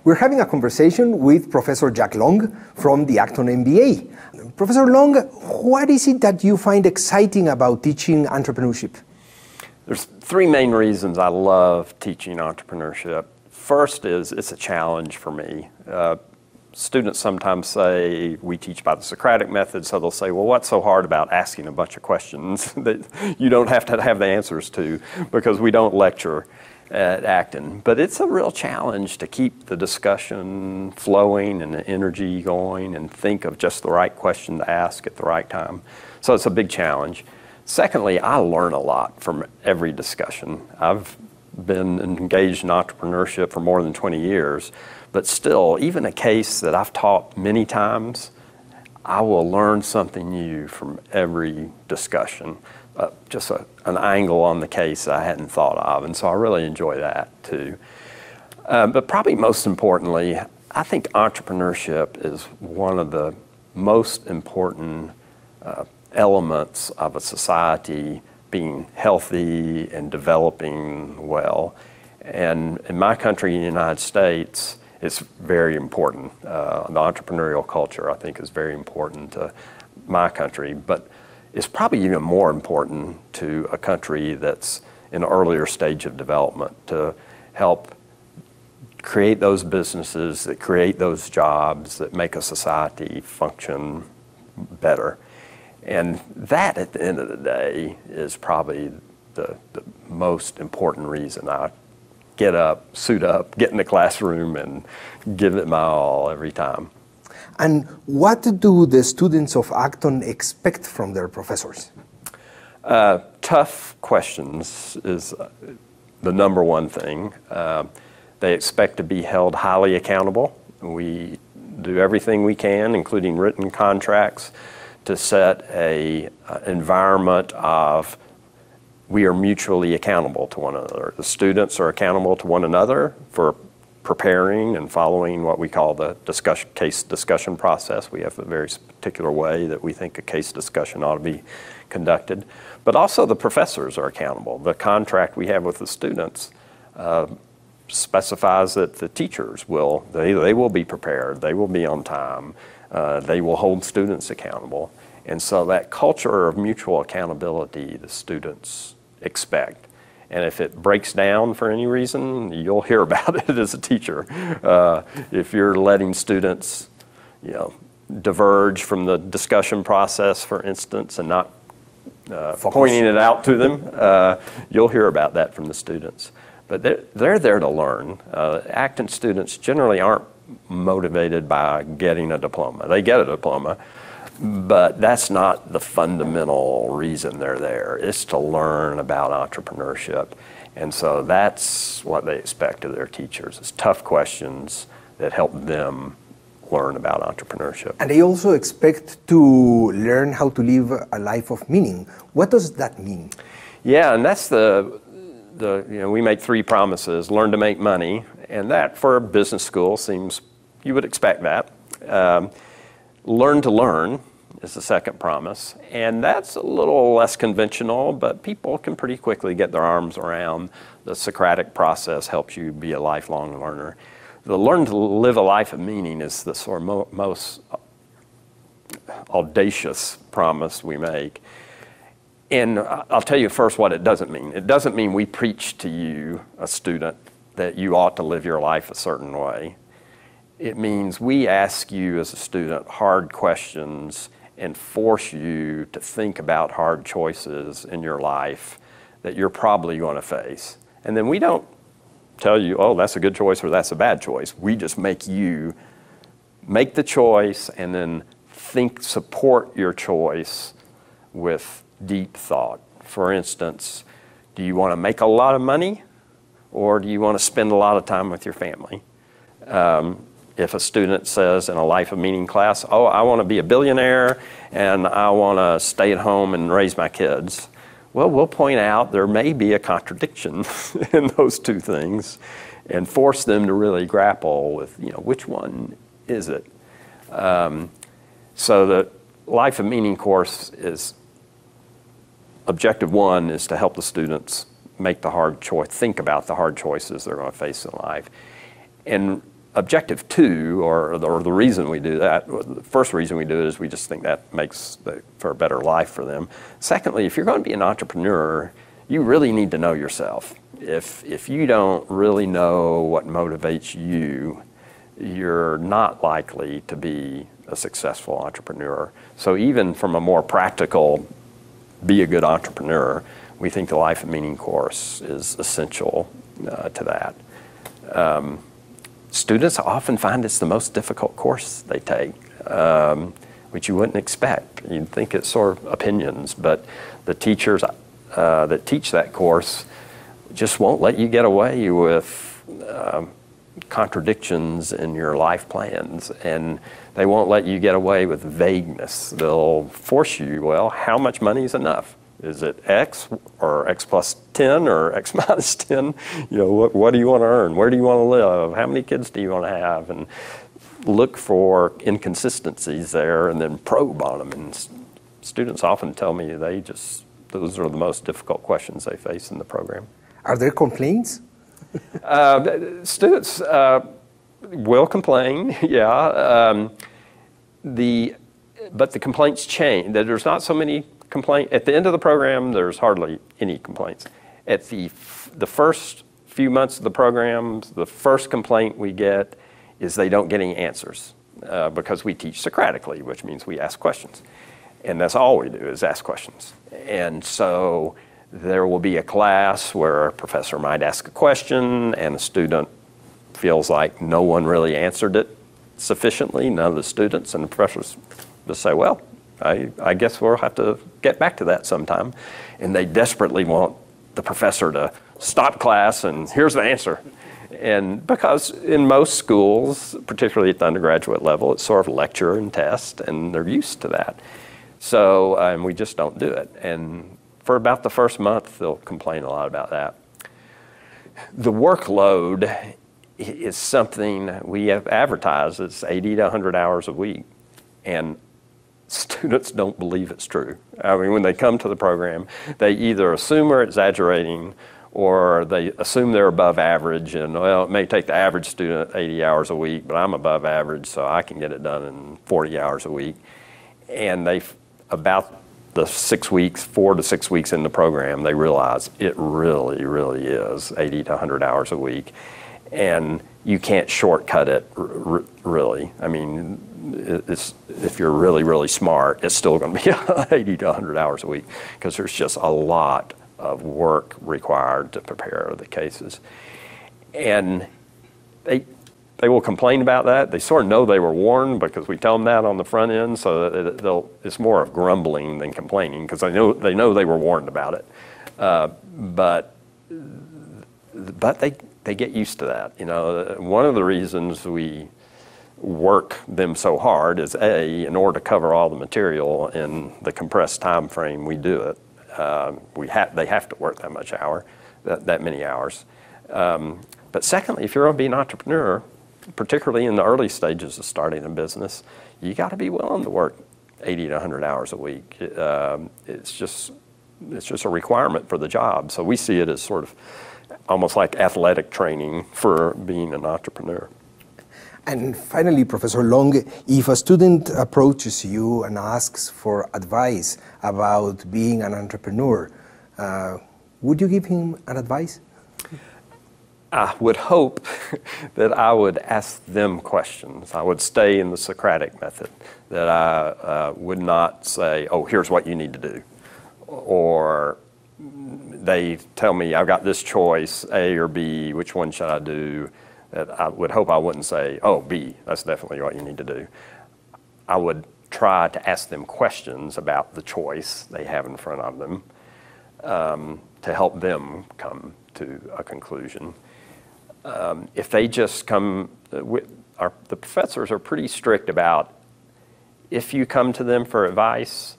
We're having a conversation with Professor Jack Long from the Acton MBA. Professor Long, what is it that you find exciting about teaching entrepreneurship? There's three main reasons I love teaching entrepreneurship. First is it's a challenge for me. Students sometimes say we teach by the Socratic method, so they'll say, well, what's so hard about asking a bunch of questions that you don't have to have the answers to, because we don't lecture at Acton. But it's a real challenge to keep the discussion flowing and the energy going and think of just the right question to ask at the right time. So it's a big challenge. Secondly, I learn a lot from every discussion. I've been engaged in entrepreneurship for more than 20 years, but still, even a case that I've taught many times, I will learn something new from every discussion. Just an angle on the case I hadn't thought of, and so I really enjoy that too. But probably most importantly, I think entrepreneurship is one of the most important elements of a society being healthy and developing well. And in my country, in the United States, it's very important. The entrepreneurial culture, I think, is very important to my country, but it's probably even more important to a country that's in an earlier stage of development, to help create those businesses that create those jobs that make a society function better. And that, at the end of the day, is probably the most important reason I get up, suit up, get in the classroom, and give it my all every time. And what do the students of Acton expect from their professors? Tough questions is the number one thing. They expect to be held highly accountable. We do everything we can, including written contracts, to set an environment of we are mutually accountable to one another. The students are accountable to one another for preparing and following what we call the case discussion process. We have a very particular way that we think a case discussion ought to be conducted. But also the professors are accountable. The contract we have with the students specifies that the teachers they will be prepared, they will be on time, they will hold students accountable. And so that culture of mutual accountability the students expect. And if it breaks down for any reason, you'll hear about it as a teacher. If you're letting students, diverge from the discussion process, for instance, and not pointing it out to them, you'll hear about that from the students. But they're there to learn. Acton students generally aren't motivated by getting a diploma. They get a diploma, but that's not the fundamental reason they're there. It's to learn about entrepreneurship. And so that's what they expect of their teachers. It's tough questions that help them learn about entrepreneurship. And they also expect to learn how to live a life of meaning. What does that mean? Yeah, and that's we make three promises. Learn to make money, and that for a business school seems, you would expect that. Learn to learn is the second promise, and that's a little less conventional, but people can pretty quickly get their arms around. The Socratic process helps you be a lifelong learner. The learn to live a life of meaning is the sort of most audacious promise we make. And I'll tell you first what it doesn't mean. It doesn't mean we preach to you, a student, that you ought to live your life a certain way. It means we ask you as a student hard questions and force you to think about hard choices in your life that you're probably going to face. And then we don't tell you, oh, that's a good choice or that's a bad choice. We just make you make the choice and then support your choice with deep thought. For instance, do you want to make a lot of money or do you want to spend a lot of time with your family? If a student says in a life of meaning class, oh, I want to be a billionaire and I want to stay at home and raise my kids, well, we'll point out there may be a contradiction in those two things and force them to really grapple with, which one is it? So the life of meaning course is, objective one is to help the students make the hard choice, think about the hard choices they're going to face in life. And objective two, or the reason we do that, the first reason we do it is we just think that makes for a better life for them. Secondly, if you're going to be an entrepreneur, you really need to know yourself. If you don't really know what motivates you, you're not likely to be a successful entrepreneur. So even from a more practical, be a good entrepreneur, we think the Life of Meaning course is essential to that. Students often find it's the most difficult course they take, which you wouldn't expect. You'd think it's sort of opinions, but the teachers that teach that course just won't let you get away with contradictions in your life plans, and they won't let you get away with vagueness. They'll force you, well, how much money is enough? Is it X or X plus 10 or X minus 10? You know, what do you want to earn? Where do you want to live? How many kids do you want to have? And look for inconsistencies there and then probe on them. And students often tell me those are the most difficult questions they face in the program. Are there complaints? Students will complain, yeah. But the complaints change. There's not so many complaints. At the end of the program, there's hardly any complaints. At the first few months of the program, the first complaint we get is they don't get any answers because we teach Socratically, which means we ask questions. And that's all we do is ask questions. And so there will be a class where a professor might ask a question and a student feels like no one really answered it sufficiently, none of the students, and the professors just say, well, I guess we'll have to get back to that sometime. And they desperately want the professor to stop class and here's the answer. And because in most schools, particularly at the undergraduate level, it's sort of lecture and test, and they're used to that. So, and we just don't do it. And for about the first month, they'll complain a lot about that. The workload is something we have advertised as 80 to 100 hours a week. And students don't believe it's true. I mean, when they come to the program, they either assume we're exaggerating or they assume they're above average, and well, it may take the average student 80 hours a week, but I'm above average, so I can get it done in 40 hours a week. And about the 6 weeks, 4 to 6 weeks in the program, they realize it really, really is 80 to 100 hours a week. And you can't shortcut it, really. I mean, if you're really, really smart, it's still going to be 80 to 100 hours a week because there's just a lot of work required to prepare the cases. And they will complain about that. They sort of know they were warned because we tell them that on the front end, so it's more of grumbling than complaining because they know they were warned about it. But they get used to that. You know, one of the reasons we work them so hard is in order to cover all the material in the compressed time frame we do it. They have to work that many hours. But secondly, if you're going to be an entrepreneur, particularly in the early stages of starting a business, you got to be willing to work 80 to 100 hours a week. It's just a requirement for the job. So we see it as sort of almost like athletic training for being an entrepreneur. And finally, Professor Long, if a student approaches you and asks for advice about being an entrepreneur, would you give him an advice? I would hope that I would ask them questions. I would stay in the Socratic method, that I would not say, oh, here's what you need to do. Or they tell me, I've got this choice, A or B, which one should I do? That I would hope I wouldn't say, oh, B, that's definitely what you need to do. I would try to ask them questions about the choice they have in front of them to help them come to a conclusion. If they just come, the professors are pretty strict about if you come to them for advice,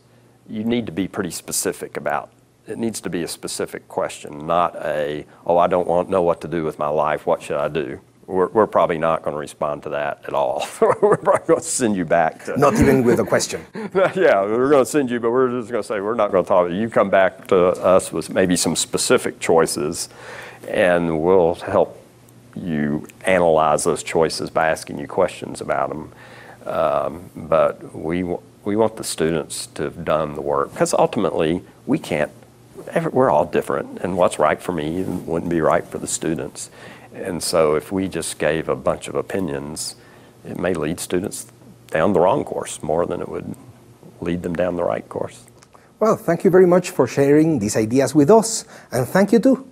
you need to be pretty specific about it. Needs to be a specific question, not oh, I don't know what to do with my life, what should I do? We're probably not going to respond to that at all. We're probably going to send you back. Not even with a question. Yeah, we're going to send you, but we're just going to say, we're not going to talk. You come back to us with maybe some specific choices, and we'll help you analyze those choices by asking you questions about them. But we want the students to have done the work, because ultimately we're all different, and what's right for me wouldn't be right for the students. And so if we just gave a bunch of opinions, it may lead students down the wrong course more than it would lead them down the right course. Well, thank you very much for sharing these ideas with us, and thank you too